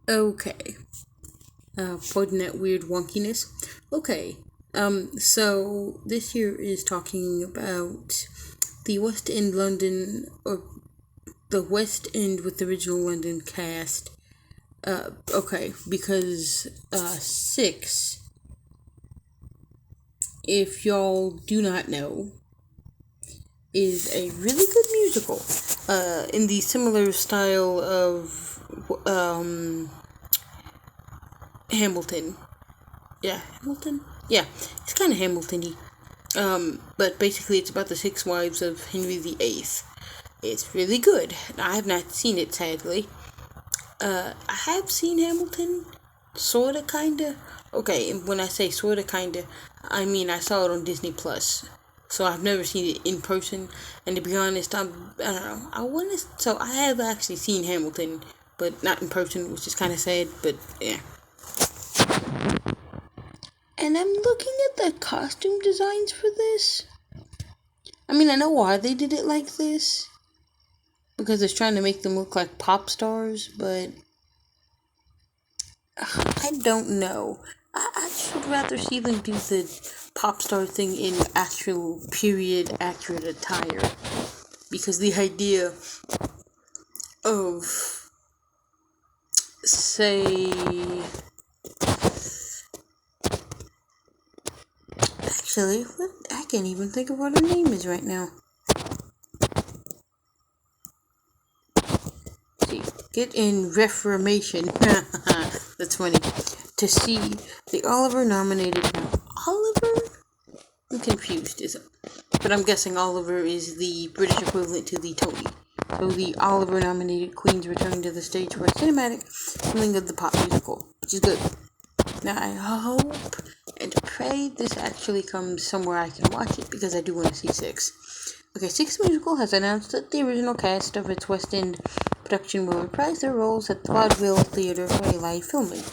Okay. Pardon that weird wonkiness. Okay. So this here is talking about the West End London, or the West End with the original London cast. Okay, because Six, if y'all do not know, is a really good musical. In the similar style of Hamilton. Yeah, Hamilton. Yeah, it's kind of Hamilton-y. But basically, it's about the six wives of Henry VIII. It's really good. I have not seen it, sadly. I have seen Hamilton, sorta, kinda. Okay, and when I say sorta, kinda, I mean I saw it on Disney Plus. So I've never seen it in person, and to be honest, I don't know. I want to. So I have actually seen Hamilton, but not in person, which is kind of sad. But yeah. And I'm looking at the costume designs for this. I mean, I know why they did it like this, because it's trying to make them look like pop stars, but I don't know. I should rather see them do the pop star thing in actual period accurate attire. Because the idea of, say, actually, what? I can't even think of what her name is right now. See, get in Reformation. That's funny. To see the Oliver nominated. Oliver? I'm confused. But I'm guessing Oliver is the British equivalent to the Tony. So the Oliver nominated Queen's returning to the stage for a cinematic filming of the pop musical, which is good. Now I hope and pray this actually comes somewhere I can watch it, because I do want to see Six. Okay, Six Musical has announced that the original cast of its West End production will reprise their roles at the Vaudeville Theatre for a live filming.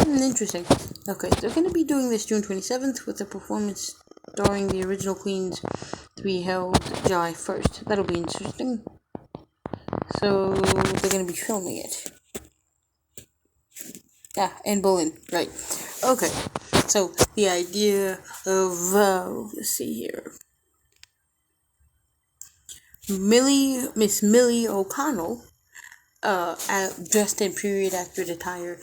Interesting. Okay, they're going to be doing this June 27th with a performance starring the original Queens to be held July 1st. That'll be interesting. So, they're going to be filming it. Yeah, in Berlin, right. Okay, so the idea of, let's see here. Miss Millie O'Connell, dressed in period accurate attire,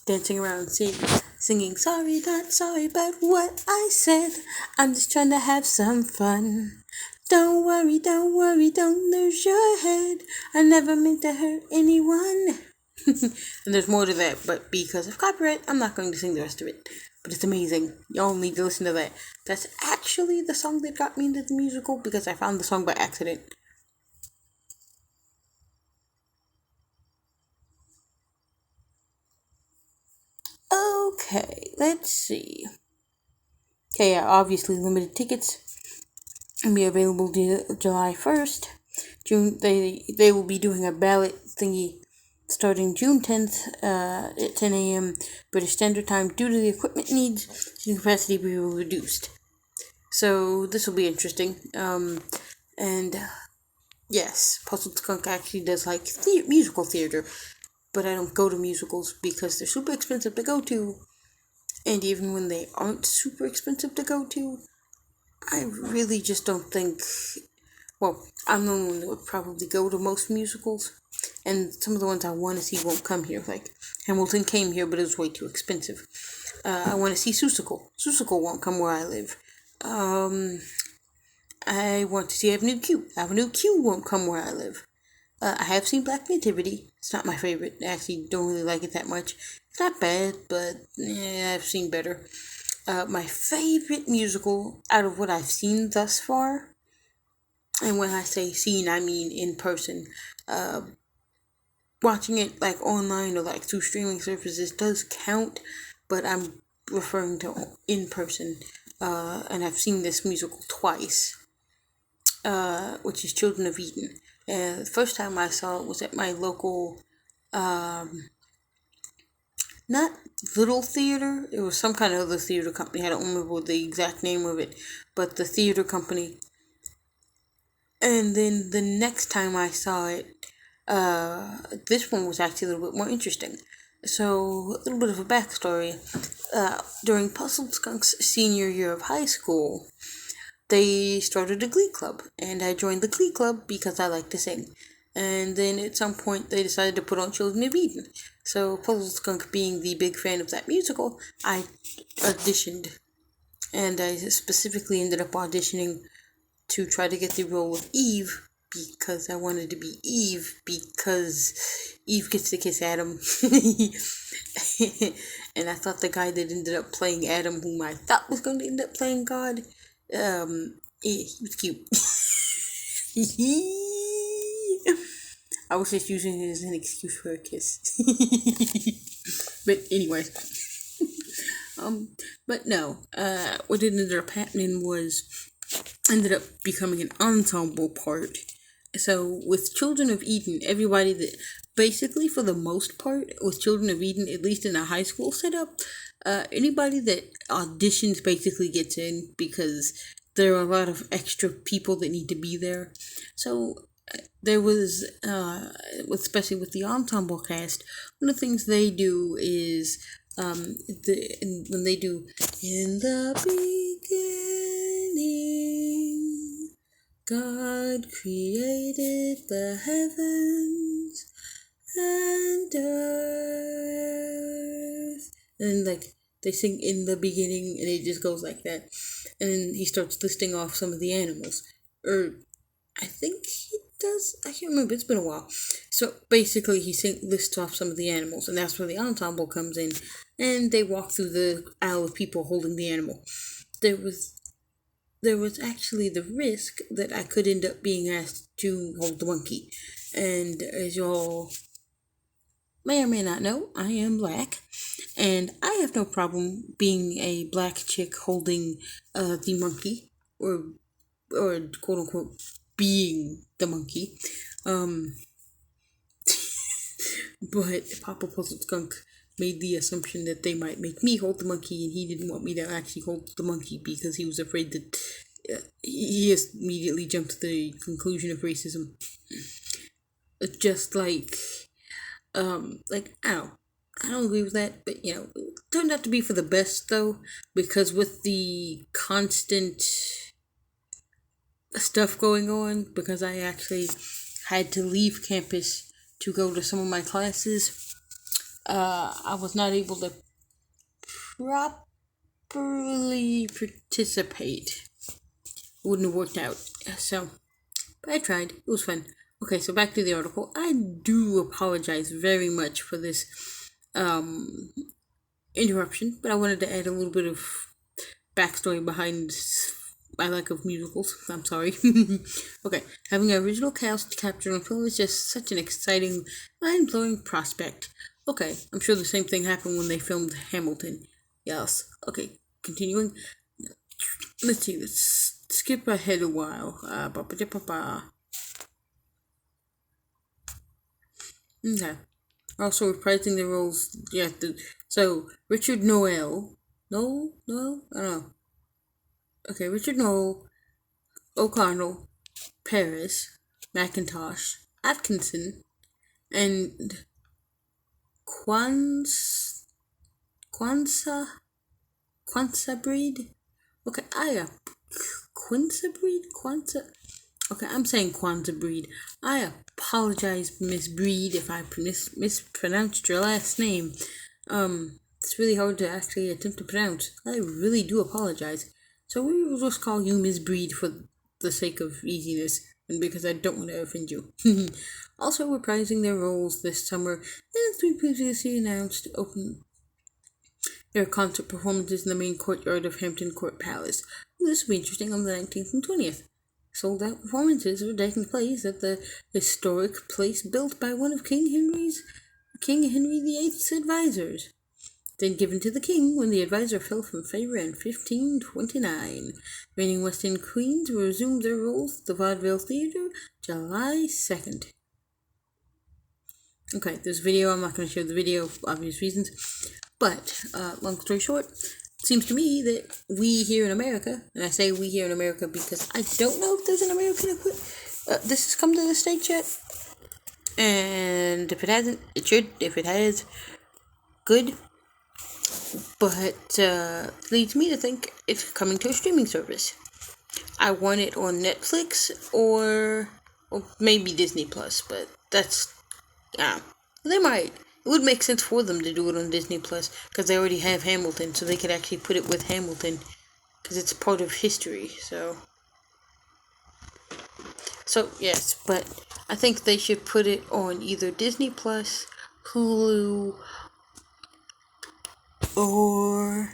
dancing around singing, sorry, not sorry about what I said. I'm just trying to have some fun. Don't worry, don't worry, don't lose your head. I never meant to hurt anyone. And there's more to that, but because of copyright, I'm not going to sing the rest of it. But it's amazing. Y'all need to listen to that. That's actually the song that got me into the musical, because I found the song by accident. Okay, let's see. Okay, yeah, obviously limited tickets will be available July 1st. They will be doing a ballot thingy starting June 10th at 10 a.m. British Standard Time. Due to the equipment needs, seating capacity will be reduced. So this will be interesting. And yes, Puzzled Skunk actually does like musical theater, but I don't go to musicals because they're super expensive to go to. And even when they aren't super expensive to go to, I really just don't think. Well, I'm the one that would probably go to most musicals, and some of the ones I want to see won't come here. Like Hamilton came here, but it was way too expensive. I want to see Seussical. Seussical won't come where I live. I want to see Avenue Q. Avenue Q won't come where I live. I have seen Black Nativity. It's not my favorite. I actually don't really like it that much. It's not bad, but I've seen better. My favorite musical out of what I've seen thus far, and when I say seen, I mean in person. Uh, Watching it like online or like through streaming services does count, but I'm referring to in person. And I've seen this musical twice, which is Children of Eden. The first time I saw it was at my local, not little theater. It was some kind of other theater company. I don't remember the exact name of it, but the theater company. And then the next time I saw it, this one was actually a little bit more interesting. So, a little bit of a backstory. During Puzzled Skunk's senior year of high school, they started a glee club, and I joined the glee club because I like to sing. And then at some point, they decided to put on Children of Eden. So, Puzzled Skunk being the big fan of that musical, I auditioned. And I specifically ended up auditioning to try to get the role of Eve because I wanted to be Eve because Eve gets to kiss Adam. And I thought the guy that ended up playing Adam, whom I thought was going to end up playing God, he was cute. I was just using it as an excuse for a kiss. But anyways. But no, what ended up happening was ended up becoming an ensemble part. So with Children of Eden, everybody that basically for the most part with Children of Eden, at least in a high school setup, anybody that auditions basically gets in because there are a lot of extra people that need to be there. So there was, especially with the ensemble cast, one of the things they do is when they do in the beginning God created the heavens and earth, and like they sing in the beginning and it just goes like that, and then he starts listing off some of the animals, or I think he does. I can't remember. It's been a while. So basically, he lists off some of the animals, and that's where the ensemble comes in, and they walk through the aisle of people holding the animal. There was actually the risk that I could end up being asked to hold the monkey, and as y'all may or may not know, I am black, and I have no problem being a black chick holding the monkey, or quote unquote being the monkey. But Papa Puzzled Skunk made the assumption that they might make me hold the monkey, and he didn't want me to actually hold the monkey because he was afraid that he immediately jumped to the conclusion of racism. Just like I don't agree with that, but it turned out to be for the best though, because with the constant stuff going on, because I actually had to leave campus to go to some of my classes, I was not able to properly participate. It wouldn't have worked out. So, but I tried. It was fun. Okay, so back to the article. I do apologize very much for this interruption, but I wanted to add a little bit of backstory behind my lack of musicals. I'm sorry. Okay, having an original cast captured on film is just such an exciting, mind-blowing prospect. Okay, I'm sure the same thing happened when they filmed Hamilton. Yes. Okay, continuing. Let's see, let's skip ahead a while. Okay. Also reprising the roles, so Richard Noel. No, I don't know. Okay, Richard Noel, O'Connell, Paris, McIntosh, Atkinson, and Kwanzaa Breed. Okay, Kwanzaa. Okay, I'm saying Kwanzaa Breed. I apologize, Miss Breed, if I mispronounced your last name. It's really hard to actually attempt to pronounce. I really do apologize. So we will just call you Miss Breed for the sake of easiness, and because I don't want to offend you. Also reprising their roles this summer, and as we previously announced, open their concert performances in the main courtyard of Hampton Court Palace. This will be interesting on the 19th and 20th. Sold-out performances are taking place at the historic place built by one of King Henry VIII's advisors, then given to the king when the advisor fell from favor in 1529. Reigning West End queens will resume their roles at the Vaudeville Theatre July 2nd. Okay, this video, I'm not going to show the video for obvious reasons, but long story short, it seems to me that we here in America, and I say we here in America because I don't know if there's an American equivalent. This has come to the States yet, and if it hasn't, it should. If it has, good, but leads me to think it's coming to a streaming service. I want it on Netflix or maybe Disney Plus, but that's, they might. It would make sense for them to do it on Disney Plus because they already have Hamilton, so they could actually put it with Hamilton because it's part of history. So yes, but I think they should put it on either Disney Plus, Hulu, or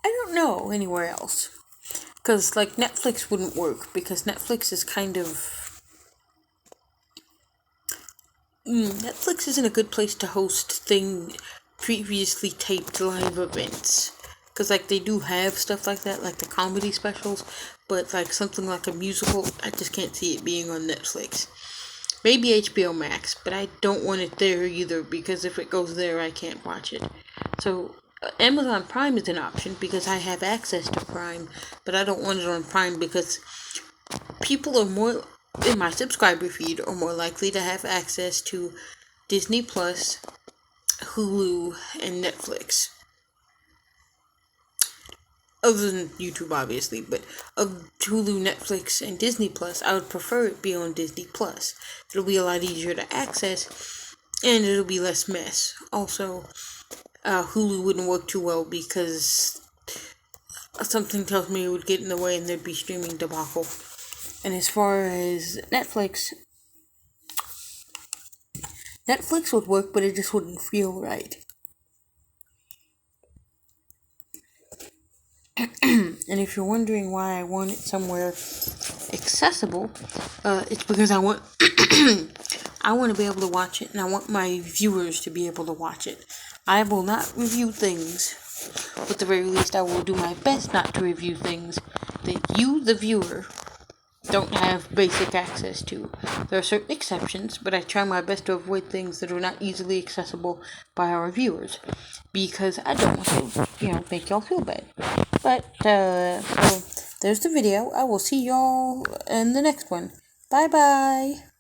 I don't know, anywhere else. Because, like, Netflix wouldn't work, because Netflix is kind of... Netflix isn't a good place to host previously taped live events. Because, like, they do have stuff like that, like the comedy specials, but, like, something like a musical, I just can't see it being on Netflix. Maybe HBO Max, but I don't want it there either, because if it goes there, I can't watch it. So, Amazon Prime is an option, because I have access to Prime, but I don't want it on Prime, because people are more, in my subscriber feed, are more likely to have access to Disney Plus, Hulu, and Netflix. Other than YouTube, obviously, but of Hulu, Netflix, and Disney Plus, I would prefer it be on Disney Plus. It'll be a lot easier to access, and it'll be less mess. Also, Hulu wouldn't work too well because something tells me it would get in the way and there'd be streaming debacle. And as far as Netflix would work, but it just wouldn't feel right. And if you're wondering why I want it somewhere accessible, it's because I want to be able to watch it, and I want my viewers to be able to watch it. I will not review things, but at the very least I will do my best not to review things that you, the viewer, don't have basic access to. There are certain exceptions, but I try my best to avoid things that are not easily accessible by our viewers, because I don't want to, make y'all feel bad. But, so, there's the video. I will see y'all in the next one. Bye-bye.